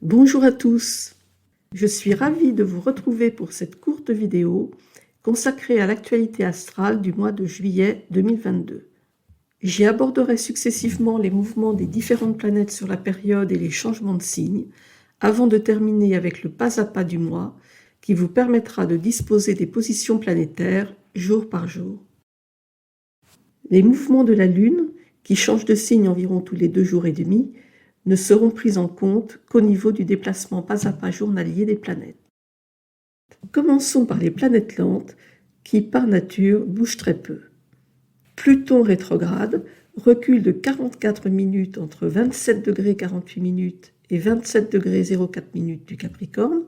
Bonjour à tous, je suis ravie de vous retrouver pour cette courte vidéo consacrée à l'actualité astrale du mois de juillet 2022. J'y aborderai successivement les mouvements des différentes planètes sur la période et les changements de signes, avant de terminer avec le pas à pas du mois qui vous permettra de disposer des positions planétaires jour par jour. Les mouvements de la Lune, qui changent de signe environ tous les 2 jours et demi, ne seront pris en compte qu'au niveau du déplacement pas à pas journalier des planètes. Commençons par les planètes lentes qui, par nature, bougent très peu. Pluton rétrograde recule de 44 minutes entre 27 degrés 48 minutes et 27 degrés 04 minutes du Capricorne.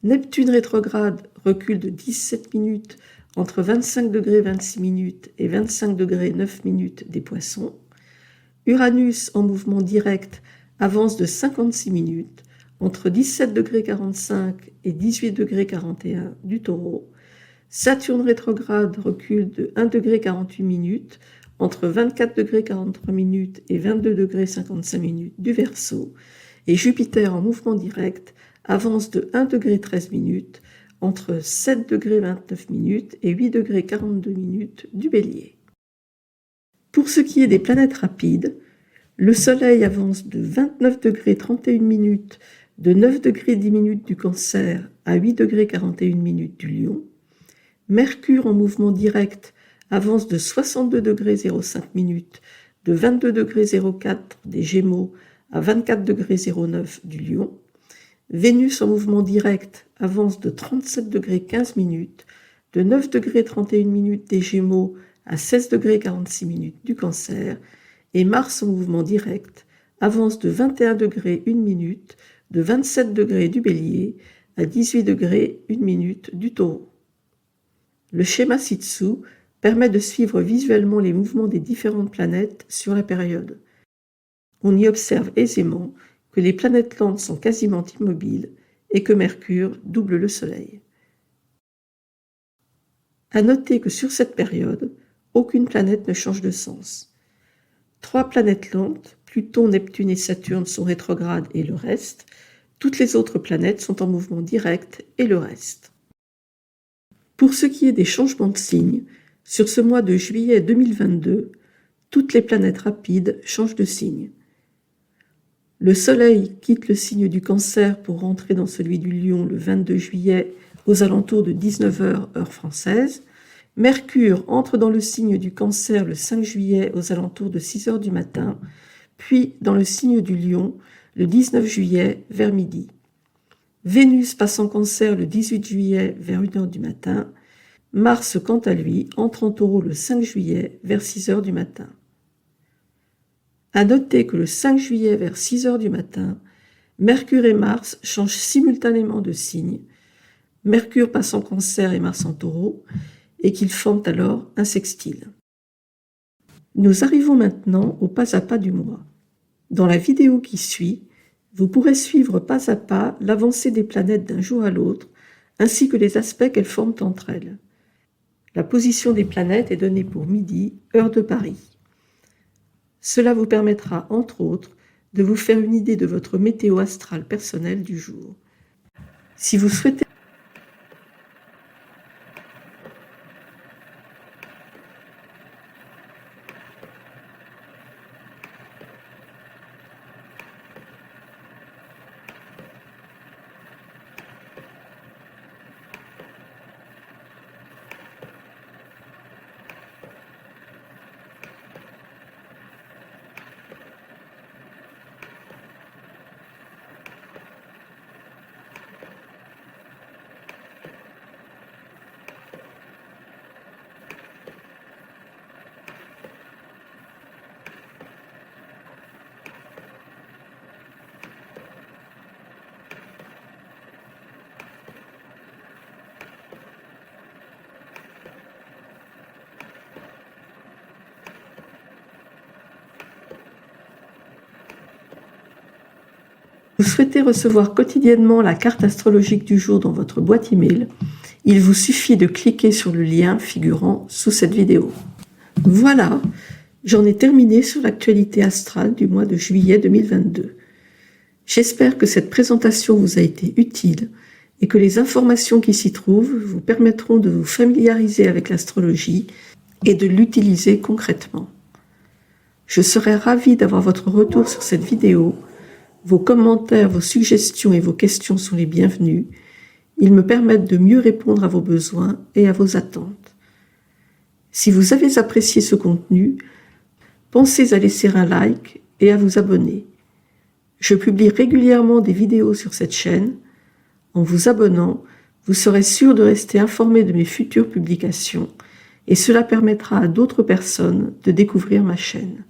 Neptune rétrograde recule de 17 minutes entre 25 degrés 26 minutes et 25 degrés 9 minutes des Poissons. Uranus en mouvement direct avance de 56 minutes entre 17 degrés 45 et 18 degrés 41 du Taureau. Saturne rétrograde recule de 1 degré 48 minutes entre 24 degrés 43 minutes et 22 degrés 55 minutes du Verseau. Et Jupiter en mouvement direct avance de 1 degré 13 minutes entre 7 degrés 29 minutes et 8 degrés 42 minutes du Bélier. Pour ce qui est des planètes rapides, le Soleil avance de 29 degrés 31 minutes de 9 degrés 10 minutes du Cancer à 8 degrés 41 minutes du Lion. Mercure en mouvement direct avance de 62 degrés 05 minutes de 22 degrés 04 des Gémeaux à 24 degrés 09 du Lion. Vénus en mouvement direct avance de 37 degrés 15 minutes de 9 degrés 31 minutes des Gémeaux à 16 degrés 46 minutes du Cancer, et Mars en mouvement direct avance de 21 degrés 1 minute de 27 degrés du Bélier à 18 degrés 1 minute du Taureau. Le schéma ci-dessous permet de suivre visuellement les mouvements des différentes planètes sur la période. On y observe aisément que les planètes lentes sont quasiment immobiles et que Mercure double le Soleil. À noter que sur cette période, aucune planète ne change de sens. 3 planètes lentes, Pluton, Neptune et Saturne, sont rétrogrades et le reste. Toutes les autres planètes sont en mouvement direct et le reste. Pour ce qui est des changements de signe, sur ce mois de juillet 2022, toutes les planètes rapides changent de signe. Le Soleil quitte le signe du Cancer pour rentrer dans celui du Lion le 22 juillet aux alentours de 19h heure française. Mercure entre dans le signe du Cancer le 5 juillet aux alentours de 6h du matin, puis dans le signe du Lion le 19 juillet vers midi. Vénus passe en Cancer le 18 juillet vers 1h du matin. Mars, quant à lui, entre en Taureau le 5 juillet vers 6h du matin. À noter que le 5 juillet vers 6h du matin, Mercure et Mars changent simultanément de signe. Mercure passe en Cancer et Mars en Taureau, et qu'ils forment alors un sextile. Nous arrivons maintenant au pas à pas du mois. Dans la vidéo qui suit, vous pourrez suivre pas à pas l'avancée des planètes d'un jour à l'autre, ainsi que les aspects qu'elles forment entre elles. La position des planètes est donnée pour midi, heure de Paris. Cela vous permettra, entre autres, de vous faire une idée de votre météo astrale personnelle du jour. Si vous souhaitez Vous souhaitez recevoir quotidiennement la carte astrologique du jour dans votre boîte email, il vous suffit de cliquer sur le lien figurant sous cette vidéo. Voilà, j'en ai terminé sur l'actualité astrale du mois de juillet 2022. J'espère que cette présentation vous a été utile et que les informations qui s'y trouvent vous permettront de vous familiariser avec l'astrologie et de l'utiliser concrètement. Je serai ravie d'avoir votre retour sur cette vidéo. Vos commentaires, vos suggestions et vos questions sont les bienvenus. Ils me permettent de mieux répondre à vos besoins et à vos attentes. Si vous avez apprécié ce contenu, pensez à laisser un like et à vous abonner. Je publie régulièrement des vidéos sur cette chaîne. En vous abonnant, vous serez sûr de rester informé de mes futures publications et cela permettra à d'autres personnes de découvrir ma chaîne.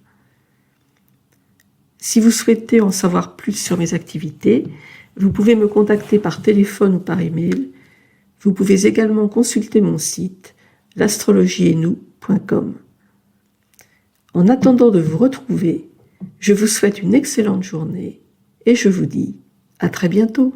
Si vous souhaitez en savoir plus sur mes activités, vous pouvez me contacter par téléphone ou par email. Vous pouvez également consulter mon site l'astrologieetnous.com. En attendant de vous retrouver, je vous souhaite une excellente journée et je vous dis à très bientôt.